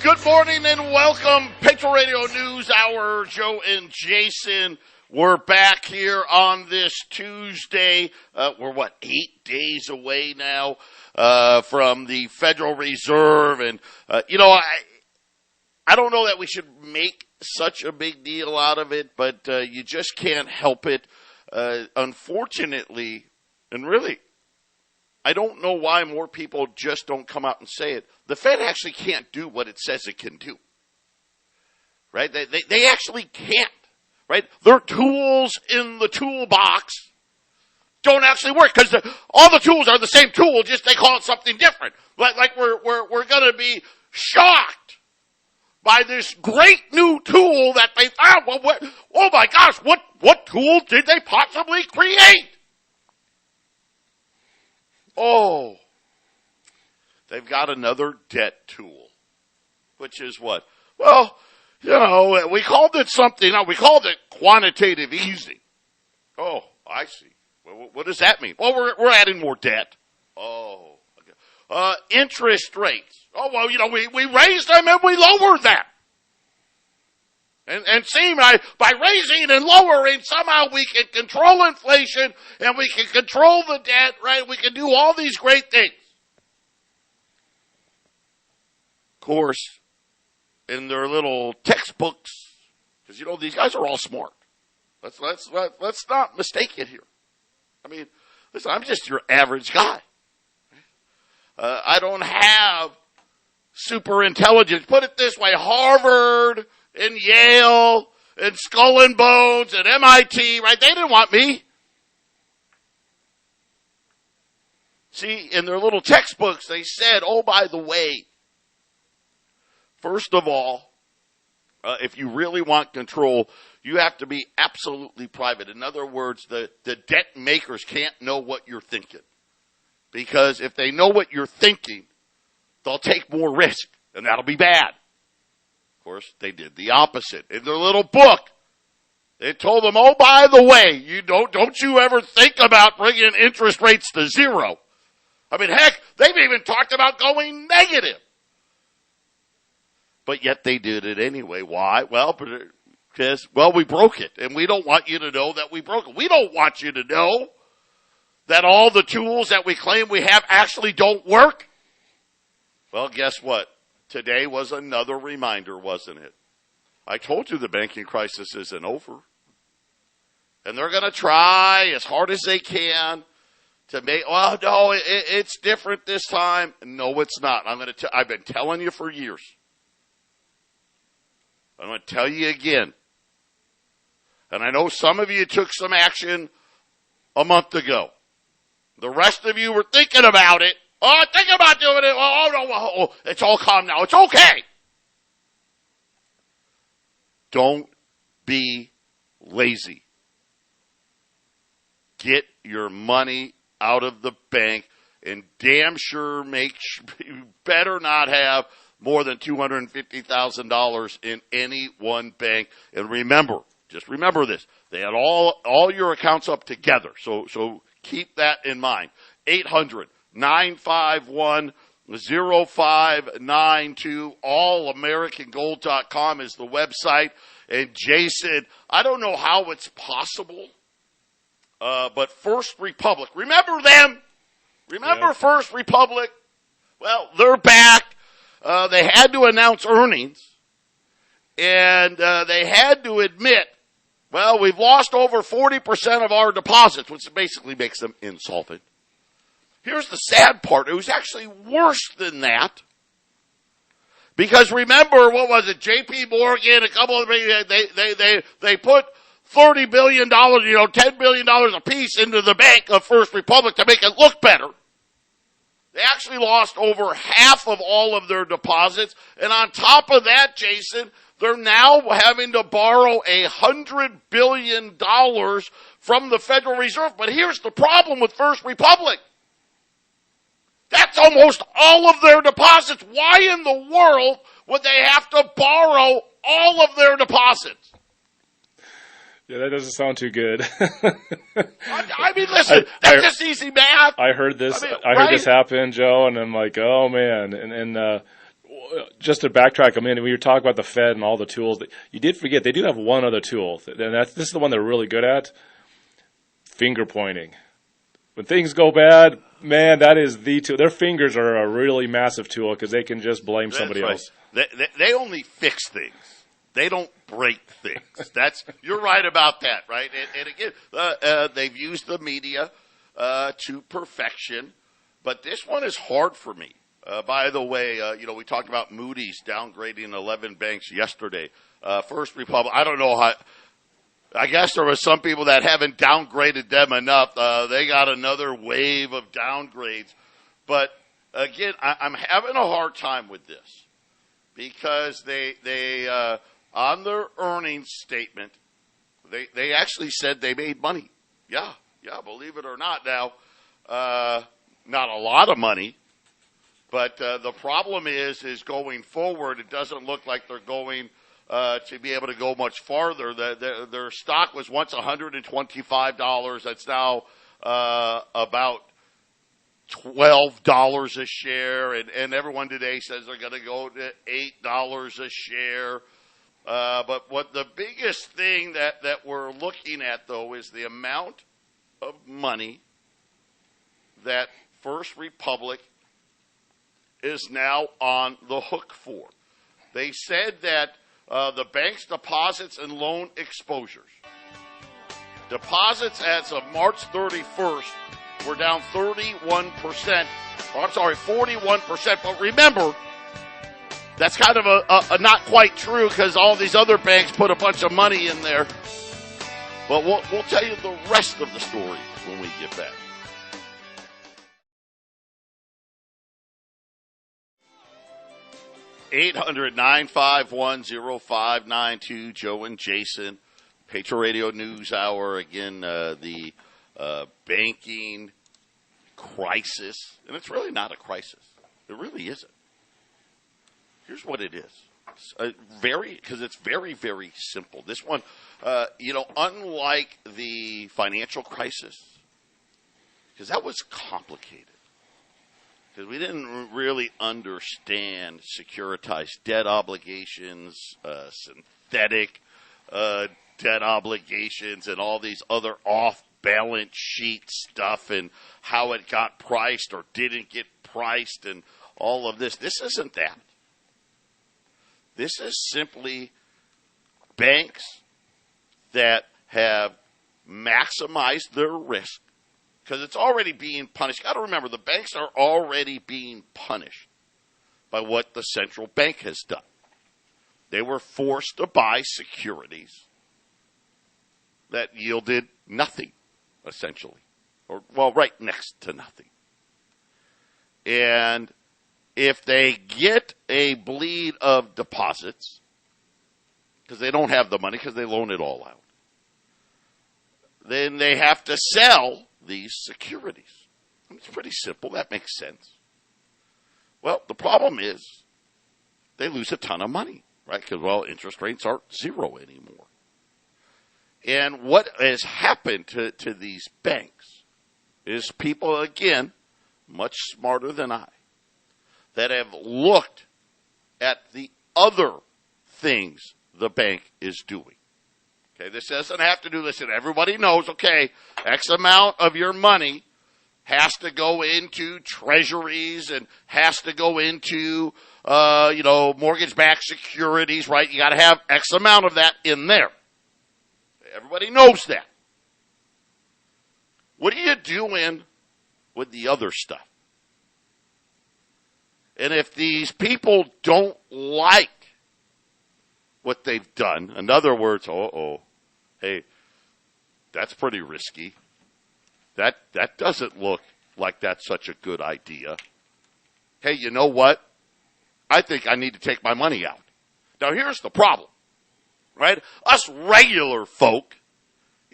Good morning and welcome. Patriot Radio News Hour. Joe and Jason. We're back here on this Tuesday. We're 8 days away now from the Federal Reserve. And, I don't know that we should make such a big deal out of it, but you just can't help it. Unfortunately, and really, I don't know why more people just don't come out and say it. The Fed actually can't do what it says it can do. Right? They actually can't. Right? Their tools in the toolbox don't actually work because all the tools are the same tool, just they call it something different. Like we're going to be shocked by this great new tool that they found. Well, oh my gosh, what tool did they possibly create? Oh, they've got another debt tool, which is what? Well, we called it something. We called it quantitative easing. Oh, I see. Well, what does that mean? Well, we're adding more debt. Oh, okay. Interest rates. Oh, well, we raised them and we lowered them. And seem by raising and lowering, somehow we can control inflation and we can control the debt, right? We can do all these great things. Of course, in their little textbooks, because these guys are all smart. Let's not mistake it here. I mean, listen, I'm just your average guy. I don't have super intelligence. Put it this way, Harvard and Yale and Skull and Bones and MIT, right? They didn't want me. See, in their little textbooks, they said, oh, by the way, first of all, if you really want control, you have to be absolutely private. In other words, the debt makers can't know what you're thinking. Because if they know what you're thinking, they'll take more risk, and that'll be bad. Of course, they did the opposite. In their little book, they told them, oh, by the way, don't you ever think about bringing interest rates to zero. I mean, heck, they've even talked about going negative. But yet they did it anyway. Why? Well, because we broke it, and we don't want you to know that we broke it. We don't want you to know that all the tools that we claim we have actually don't work. Well, guess what? Today was another reminder, wasn't it? I told you the banking crisis isn't over. And they're going to try as hard as they can to make, no, it's different this time. No, it's not. I've been telling you for years. I'm going to tell you again. And I know some of you took some action a month ago. The rest of you were thinking about it. Oh, think about doing it. Oh, it's all calm now. It's okay. Don't be lazy. Get your money out of the bank and damn sure you better not have more than $250,000 in any one bank. And just remember this. They had all your accounts up together. So keep that in mind. 800-951-0592. allamericangold.com is the website. And Jason, I don't know how it's possible, but First Republic, remember them? Remember First Republic? Well, they're back. They had to announce earnings, and they had to admit, well, we've lost over 40% of our deposits, which basically makes them insolvent. Here's the sad part. It was actually worse than that. Because remember, what was it? J.P. Morgan, a couple of they put $30 billion, $10 billion a piece into the bank of First Republic to make it look better. They actually lost over half of all of their deposits. And on top of that, Jason, they're now having to borrow $100 billion from the Federal Reserve. But here's the problem with First Republic. That's almost all of their deposits. Why in the world would they have to borrow all of their deposits? Yeah, that doesn't sound too good. I mean, listen, that's just easy math. I heard this. I heard this happen, Joe, and I'm like, oh man. And just to backtrack a minute, when you were talking about the Fed and all the tools, you did forget they do have one other tool, and this is the one they're really good at: finger pointing. When things go bad, man, that is the tool. Their fingers are a really massive tool because they can just blame somebody else. They only fix things. They don't break things. You're right about that, right? And again, they've used the media to perfection, but this one is hard for me. By the way, we talked about Moody's downgrading 11 banks yesterday. First Republic, I don't know how. I guess there were some people that haven't downgraded them enough. They got another wave of downgrades. But again, I'm having a hard time with this because they on their earnings statement, they actually said they made money. Yeah, believe it or not. Now, not a lot of money, but the problem is going forward, it doesn't look like they're going to be able to go much farther. Their stock was once $125. That's now about $12 a share, and everyone today says they're going to go to $8 a share. But what the biggest thing that we're looking at, though, is the amount of money that First Republic is now on the hook for. They said that the bank's deposits and loan exposures. Deposits as of March 31st were down 41%. I'm sorry, 41%. But remember, that's kind of a not quite true because all these other banks put a bunch of money in there. But we'll tell you the rest of the story when we get back. (800-951-0592). Joe and Jason, Patriot Radio News Hour. Again, the banking crisis, and it's really not a crisis. It really isn't. Here's what it is. Because it's very, very simple. This one, unlike the financial crisis, because that was complicated. Because we didn't really understand securitized debt obligations, synthetic debt obligations, and all these other off-balance sheet stuff, and how it got priced or didn't get priced, and all of this. This isn't that. This is simply banks that have maximized their risk. Because it's already being punished. Got to remember, the banks are already being punished by what the central bank has done. They were forced to buy securities that yielded nothing, essentially. Right next to nothing. And if they get a bleed of deposits, because they don't have the money, because they loan it all out, then they have to sell these securities. It's pretty simple. That makes sense. Well, the problem is they lose a ton of money, right? Because, interest rates aren't zero anymore. And what has happened to these banks is people, again, much smarter than I, that have looked at the other things the bank is doing. Okay, this doesn't have to do, listen, everybody knows, okay, X amount of your money has to go into treasuries and has to go into, mortgage-backed securities, right? You got to have X amount of that in there. Everybody knows that. What are you doing with the other stuff? And if these people don't like what they've done, in other words, hey, that's pretty risky. That doesn't look like that's such a good idea. Hey, you know what? I think I need to take my money out. Now, here's the problem, right? Us regular folk,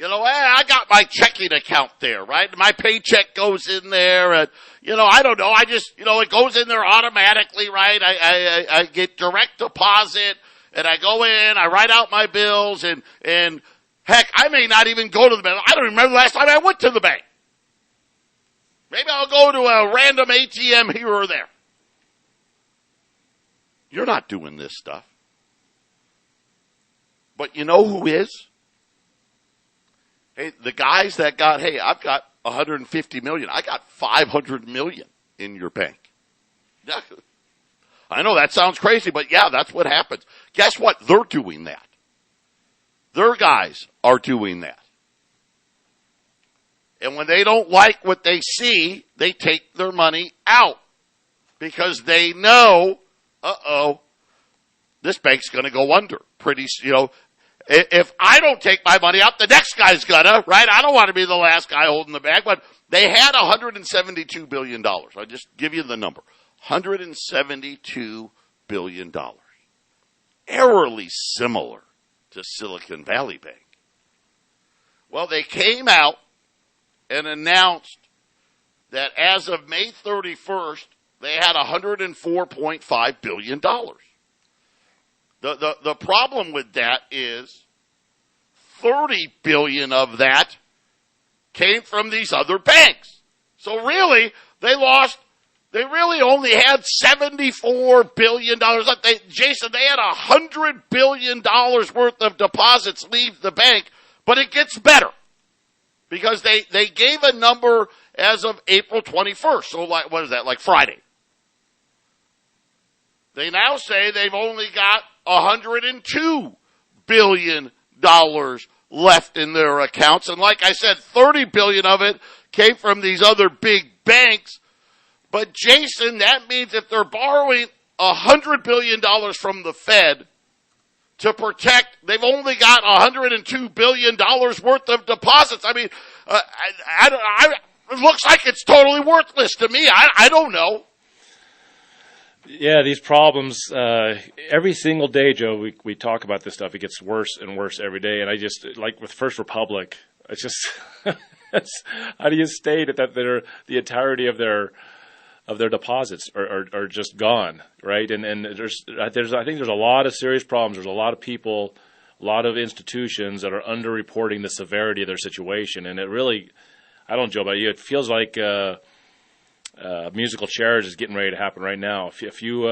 I got my checking account there, right? My paycheck goes in there, and, I don't know. I just, it goes in there automatically, right? I get direct deposit, and I go in, I write out my bills, and heck, I may not even go to the bank. I don't remember the last time I went to the bank. Maybe I'll go to a random ATM here or there. You're not doing this stuff. But you know who is? Hey, the guys that got, hey, I've got $150 million. I got $500 million in your bank. Yeah. I know that sounds crazy, but yeah, that's what happens. Guess what? They're doing that. Their guys are doing that. And when they don't like what they see, they take their money out because they know, this bank's going to go under. If I don't take my money out, the next guy's gonna, right? I don't want to be the last guy holding the bag, but they had $172 billion. I'll just give you the number. $172 billion. Eerily similar to Silicon Valley Bank. Well, they came out and announced that as of May 31st, they had $104.5 billion. The problem with that is $30 billion of that came from these other banks. So really, they really only had $74 billion. Jason, they had $100 billion worth of deposits leave the bank, but it gets better because they gave a number as of April 21st. So what is that, like Friday? They now say they've only got $102 billion left in their accounts. And like I said, $30 billion of it came from these other big banks. But Jason, that means if they're borrowing $100 billion from the Fed to protect, they've only got $102 billion worth of deposits. I mean, it looks like it's totally worthless to me. I don't know. Yeah, these problems, every single day, Joe, we talk about this stuff. It gets worse and worse every day. And I just, like with First Republic, it's just, how do you state that the entirety of their deposits are just gone, right? And I think there's a lot of serious problems. There's a lot of people, a lot of institutions that are underreporting the severity of their situation. And it really, I don't know, Joe, about you, it feels like musical chairs is getting ready to happen right now. A few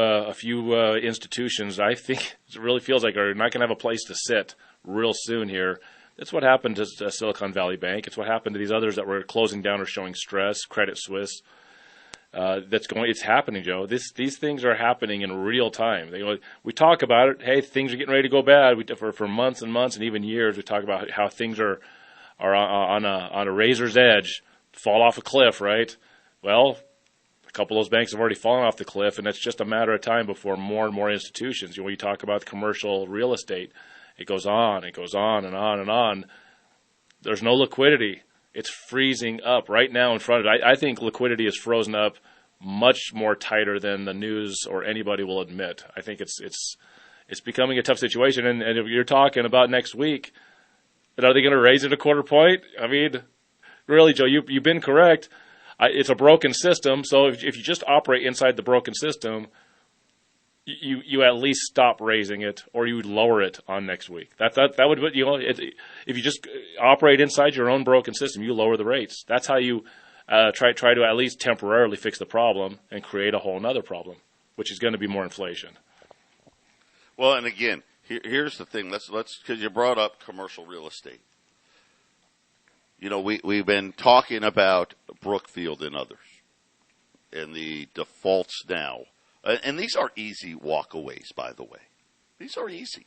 institutions, I think it really feels like are not going to have a place to sit real soon here. That's what happened to Silicon Valley Bank. It's what happened to these others that were closing down or showing stress. Credit Suisse. It's happening, Joe. These things are happening in real time. We talk about it. Hey, things are getting ready to go bad. For months and months and even years, we talk about how things are on a razor's edge, fall off a cliff, right? Well, a couple of those banks have already fallen off the cliff, and it's just a matter of time before more and more institutions. When you talk about commercial real estate, it goes on and on and on. There's no liquidity. It's freezing up right now in front of it. I think liquidity is frozen up much more tighter than the news or anybody will admit. I think it's becoming a tough situation. And if you're talking about next week, are they going to raise it a quarter point? I mean, really, Joe, you've been correct. It's a broken system. So if you just operate inside the broken system, you at least stop raising it, or you would lower it on next week. That would, if you just operate inside your own broken system, you lower the rates. That's how you try to at least temporarily fix the problem and create a whole other problem, which is going to be more inflation. Well, and again, here's the thing. Let's because you brought up commercial real estate. We've been talking about Brookfield and others, and the defaults now. And these are easy walkaways, by the way. These are easy.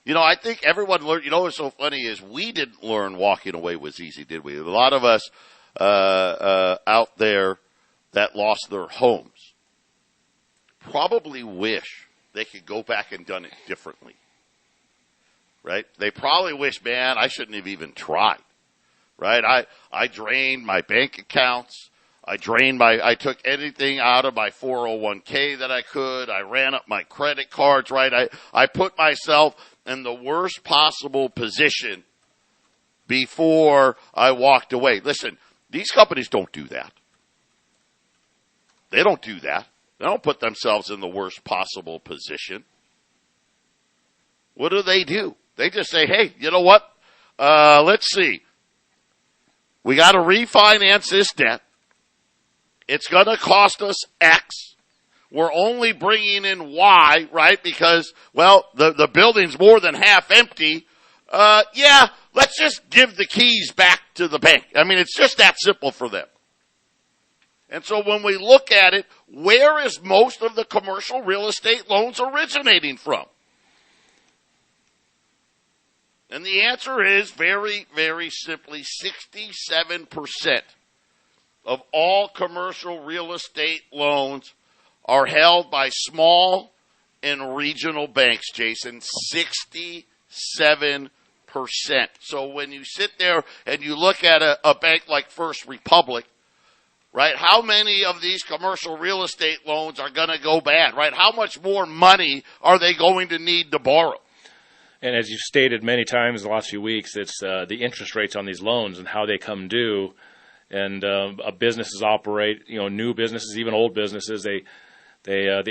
I think everyone learned. What's so funny is we didn't learn walking away was easy, did we? A lot of us out there that lost their homes probably wish they could go back and done it differently, right? They probably wish, man, I shouldn't have even tried, right? I drained my bank accounts. I took anything out of my 401k that I could. I ran up my credit cards, right? I put myself in the worst possible position before I walked away. Listen, these companies don't do that. They don't do that. They don't put themselves in the worst possible position. What do? They just say, hey, you know what? Let's see. We got to refinance this debt. It's going to cost us X. we're only bringing in Y, right? Because, well, the building's more than half empty. Yeah, let's just give the keys back to the bank. I mean, it's just that simple for them. And so when we look at it, where is most of the commercial real estate loans originating from? And the answer is very, very simply 67% of all commercial real estate loans are held by small and regional banks, Jason. 67%. So when you sit there and you look at a bank like First Republic, right, how many of these commercial real estate loans are going to go bad, right? How much more money are they going to need to borrow? And as you've stated many times in the last few weeks, it's the interest rates on these loans and how they come due. And businesses operate, new businesses, even old businesses, they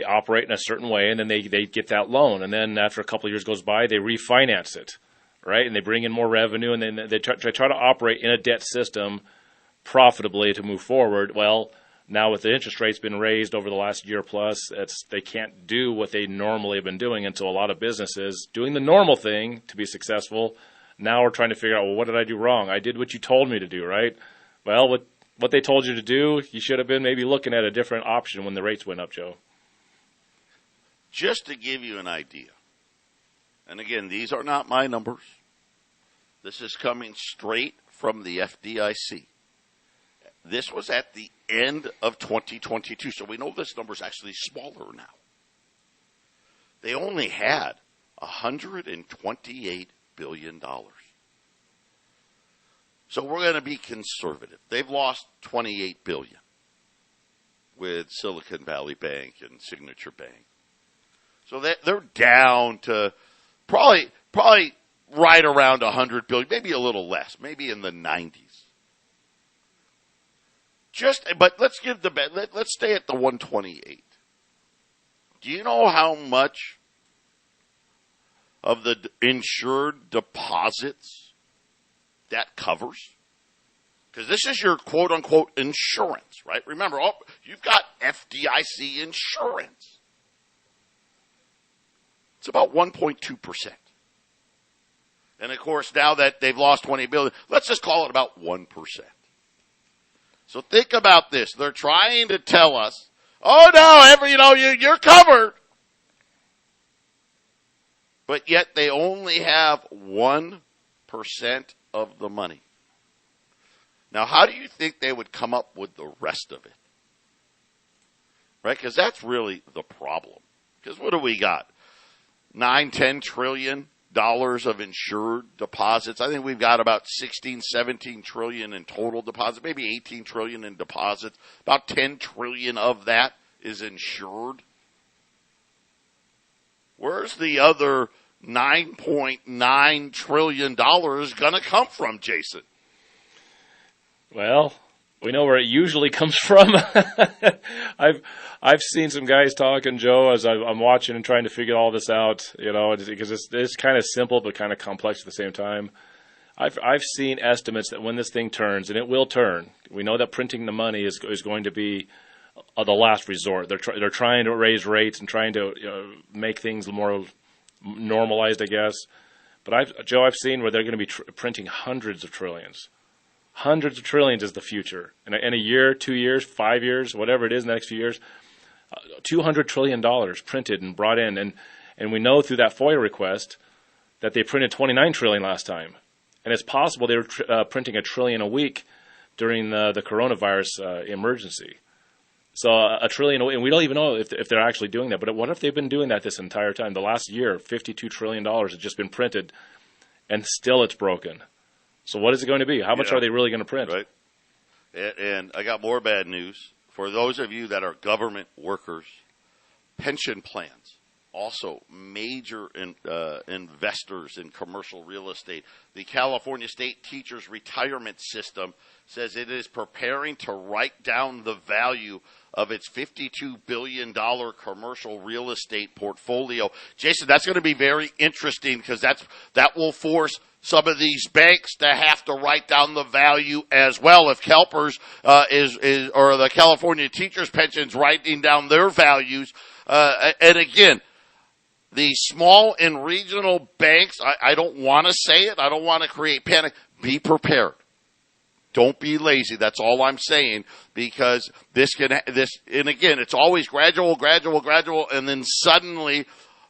operate in a certain way, and then they get that loan. And then after a couple of years goes by, they refinance it, right? And they bring in more revenue, and then they try to operate in a debt system profitably to move forward. Well, now with the interest rates been raised over the last year plus, they can't do what they normally have been doing. And so a lot of businesses doing the normal thing to be successful now are trying to figure out, well, what did I do wrong? I did what you told me to do, right? Well, what they told you to do, you should have been maybe looking at a different option when the rates went up, Joe. Just to give you an idea, and again, these are not my numbers. This is coming straight from the FDIC. This was at the end of 2022, so we know this number is actually smaller now. They only had $128 billion. So we're going to be conservative. They've lost $28 billion with Silicon Valley Bank and Signature Bank. So they're down to probably right around $100 billion, maybe a little less, maybe in the 90s. But let's stay at the 128. Do you know how much of the insured deposits that covers? Because this is your quote-unquote insurance, right? Remember, you've got FDIC insurance. It's about 1.2%. And, of course, now that they've lost $20 billion, let's just call it about 1%. So think about this. They're trying to tell us, oh, no, you're covered. But yet they only have 1% of the money. Now, how do you think they would come up with the rest of it? Right? Because that's really the problem. Because what do we got? $9-10 trillion of insured deposits. I think we've got about 16-17 trillion in total deposits, maybe 18 trillion in deposits. About 10 trillion of that is insured. Where's the other $9.9 trillion going to come from, Jason? Well, we know where it usually comes from. I've seen some guys talking, Joe, as I'm watching and trying to figure all this out, because it's kind of simple but kind of complex at the same time. I've seen estimates that when this thing turns, and it will turn, we know that printing the money is going to be the last resort. They're trying to raise rates and trying to make things more normalized, I guess. But I've seen where they're going to be printing hundreds of trillions. Hundreds of trillions is the future. In a year, 2 years, 5 years, whatever it is in the next few years, $200 trillion printed and brought in. And we know through that FOIA request that they printed $29 trillion last time. And it's possible they were printing $1 trillion a week during the coronavirus emergency. So $1 trillion, and we don't even know if they're actually doing that. But what if they've been doing that this entire time? The last year, $52 trillion has just been printed, and still it's broken. So what is it going to be? How much are they really going to print? Right. And I got more bad news. For those of you that are government workers, pension plans, also major investors in commercial real estate. The California State Teachers Retirement System says it is preparing to write down the value of its $52 billion commercial real estate portfolio. Jason, that's going to be very interesting because that will force some of these banks to have to write down the value as well. If CalPERS or the California Teachers Pension's writing down their values, and again, the small and regional banks, I don't want to say it. I don't want to create panic. Be prepared. Don't be lazy. That's all I'm saying, because and again, it's always gradual, and then suddenly,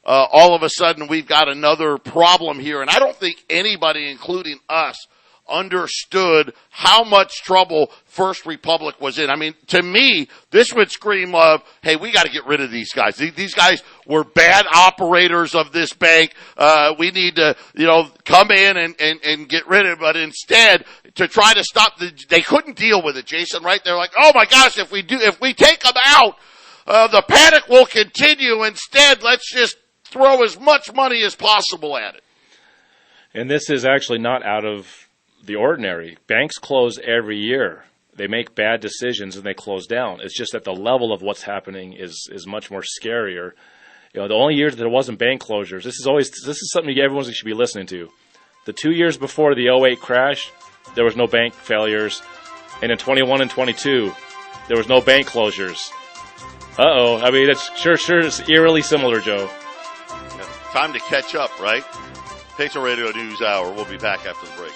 all of a sudden we've got another problem here. And I don't think anybody, including us, understood how much trouble First Republic was in. I mean, to me, this would scream of, hey, we got to get rid of these guys. These guys were bad operators of this bank. We need to, come in and get rid of it. But instead, to try to stop they couldn't deal with it, Jason, right? They're like, oh my gosh, if we take them out, the panic will continue. Instead, let's just throw as much money as possible at it. And this is actually not out of the ordinary. Banks close every year. They make bad decisions and they close down. It's just that the level of what's happening is much more scarier. The only years that there wasn't bank closures, this is something everyone should be listening to. The 2 years before the 2008 crash, there was no bank failures. And in 21 and 22, there was no bank closures. Uh-oh. I mean, that's sure is eerily similar, Joe. Time to catch up, right? Patriot Radio News Hour. We'll be back after the break.